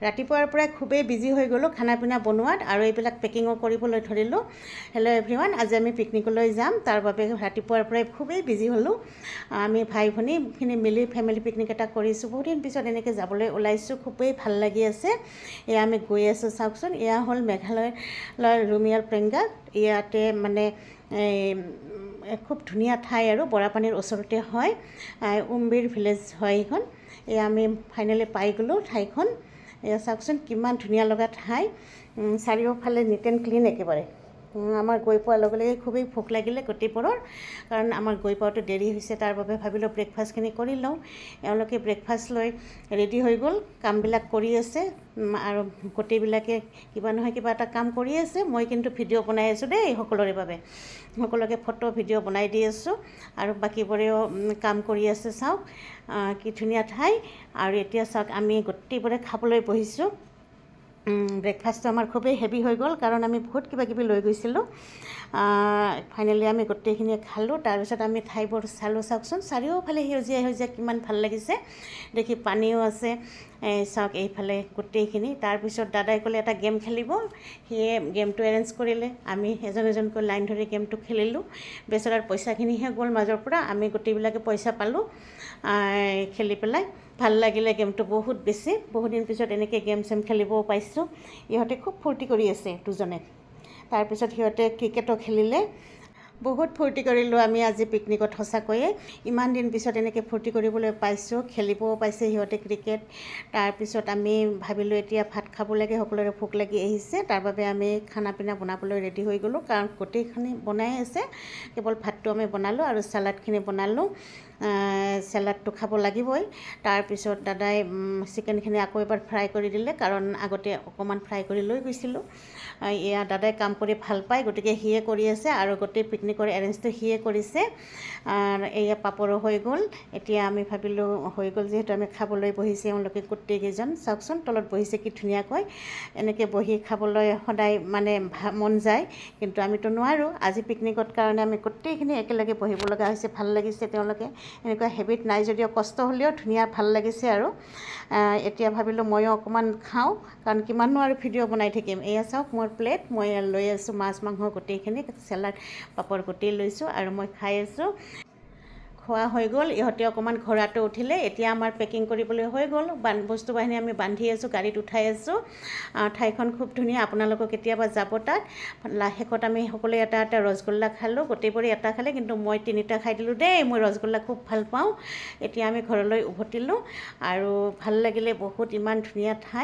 ৰাতিপুৱাৰ পৰাই খুবেই বিজি হৈ গ'লোঁ খানা পিনা বনোৱাত আৰু এইবিলাক পেকিঙো কৰিবলৈ ধৰিলোঁ। হেল্ল' এভৰিৱান, আজি আমি পিকনিকলৈ যাম, তাৰ বাবে ৰাতিপুৱাৰ পৰাই খুবেই বিজি হ'লোঁ। আমি ভাই ভনীখিনি মিলি ফেমিলি পিকনিক এটা কৰিছোঁ। বহুত দিন পিছত এনেকৈ যাবলৈ ওলাইছোঁ, খুবেই ভাল লাগি আছে। এয়া আমি গৈ আছোঁ, চাওকচোন। এয়া হ'ল মেঘালয়ৰ ৰুমিয়াল প্ৰেংগা। ইয়াতে মানে খুব ধুনীয়া ঠাই আৰু বৰাপানীৰ ওচৰতে হয়, উমবিৰ ভিলেজ হয় এইখন। এয়া আমি ফাইনেলি পাই গ'লোঁ ঠাইখন। এয়া চাওকচোন কিমান ধুনীয়া লগা ঠাই, চাৰিওফালে নিট এণ্ড ক্লিন একেবাৰে। আমাৰ গৈ পোৱাৰ লগে লগে খুবেই ভোক লাগিলে গোটেইবোৰৰ, কাৰণ আমাৰ গৈ পোৱাটো দেৰি হৈছে। তাৰ বাবে ভাবিলোঁ ব্ৰেকফাষ্টখিনি কৰি লওঁ। এওঁলোকে ব্ৰেকফাষ্ট লৈ ৰেডি হৈ গ'ল, কামবিলাক কৰি আছে আৰু গোটেইবিলাকে কিবা নহয় কিবা এটা কাম কৰি আছে। মই কিন্তু ভিডিঅ' বনাই আছোঁ দেই সকলোৰে বাবে, সকলোকে ফটো ভিডিঅ' বনাই দি আছোঁ আৰু বাকীবোৰেও কাম কৰি আছে। চাওক কি ধুনীয়া ঠাই। আৰু এতিয়া চাওক আমি গোটেইবোৰে খাবলৈ বহিছোঁ। ব্ৰেকফাষ্টটো আমাৰ খুবেই হেভি হৈ গ'ল, কাৰণ আমি বহুত কিবা কিবি লৈ গৈছিলোঁ। ফাইনেলি আমি গোটেইখিনিয়ে খালোঁ। তাৰপিছত আমি ঠাইবোৰ চালোঁ। চাওকচোন চাৰিওফালে সেউজীয়া সেউজীয়া, কিমান ভাল লাগিছে দেখি। পানীও আছে, চাওক এইফালে গোটেইখিনি। তাৰপিছত দাদাই ক'লে এটা গেম খেলিব, সিয়ে গেমটো এৰেঞ্জ কৰিলে। আমি এজন এজনকৈ লাইন ধৰি গেমটো খেলিলোঁ। বেচেৰাৰ পইচাখিনিহে গ'ল মাজৰ পৰা, আমি গোটেইবিলাকে পইচা পালোঁ খেলি পেলাই। ভাল লাগিলে গেমটো বহুত বেছি। বহুত দিন পিছত এনেকৈ গেম চেম খেলিবও পাইছোঁ। ইহঁতে খুব ফূৰ্তি কৰি আছে দুজনে। তাৰপিছত সিহঁতে ক্ৰিকেটো খেলিলে। বহুত ফূৰ্তি কৰিলোঁ আমি আজি পিকনিকত। সঁচাকৈয়ে ইমান দিন পিছত এনেকৈ ফূৰ্তি কৰিবলৈ পাইছোঁ, খেলিবও পাইছে সিহঁতে ক্ৰিকেট। তাৰপিছত আমি ভাবিলোঁ এতিয়া ভাত খাব লাগে, সকলোৰে ভোক লাগি আহিছে। তাৰ বাবে আমি খানা পিনা বনাবলৈ ৰেডি হৈ গ'লোঁ, কাৰণ গোটেইখিনি বনাই আছে। কেৱল ভাতটো আমি বনালোঁ আৰু চালাডখিনি বনালোঁ। চালাডটো খাব লাগিবই। তাৰপিছত দাদাই চিকেনখিনি আকৌ এবাৰ ফ্ৰাই কৰি দিলে, কাৰণ আগতে অকণমান ফ্ৰাই কৰি লৈ গৈছিলোঁ। এয়া দাদাই কাম কৰি ভাল পায়, গতিকে সিয়ে কৰি আছে আৰু গোটেই পিকনিকৰ এৰেঞ্জটো সিয়ে কৰিছে। এয়া পাপৰো হৈ গ'ল। এতিয়া আমি ভাবিলোঁ হৈ গ'ল যিহেতু, আমি খাবলৈ বহিছে এওঁলোকে গোটেইকেইজন। চাওকচোন তলত বহিছে কি ধুনীয়াকৈ। এনেকৈ বহি খাবলৈ সদায় মানে মন যায়, কিন্তু আমিতো নোৱাৰোঁ। আজি পিকনিকত কাৰণে আমি গোটেইখিনি একেলগে বহিব লগা হৈছে। ভাল লাগিছে, তেওঁলোকে এনেকুৱা হেবিট নাই যদিও, কষ্ট হ'লেও ধুনীয়া ভাল লাগিছে। আৰু এতিয়া ভাবিলোঁ ময়ো অকণমান খাওঁ, কাৰণ কিমাননো আৰু ভিডিঅ' বনাই থাকিম। এয়া চাওক মোৰ প্লেট, মই লৈ আছোঁ মাছ মাংস গোটেইখিনি, চালাড পাপৰ গোটেই লৈছোঁ আৰু মই খাই আছোঁ। খোৱা হৈ গ'ল, ইহঁতে অকণমান ঘোঁৰাটো উঠিলে। এতিয়া আমাৰ পেকিং কৰিবলৈ হৈ গ'ল। বস্তু বাহিনী আমি বান্ধি আছোঁ, গাড়ীত উঠাই আছোঁ। ঠাইখন খুব ধুনীয়া, আপোনালোকক কেতিয়াবা যাব তাত। শেষত আমি সকলোৱে এটা এটা ৰসগোল্লা খালোঁ। গোটেইবোৰে এটা খালে, কিন্তু মই 3টা খাই দিলোঁ দেই। মই ৰসগোল্লা খুব ভাল পাওঁ। এতিয়া আমি ঘৰলৈ উভতিলোঁ আৰু ভাল লাগিলে বহুত, ইমান ধুনীয়া ঠাই।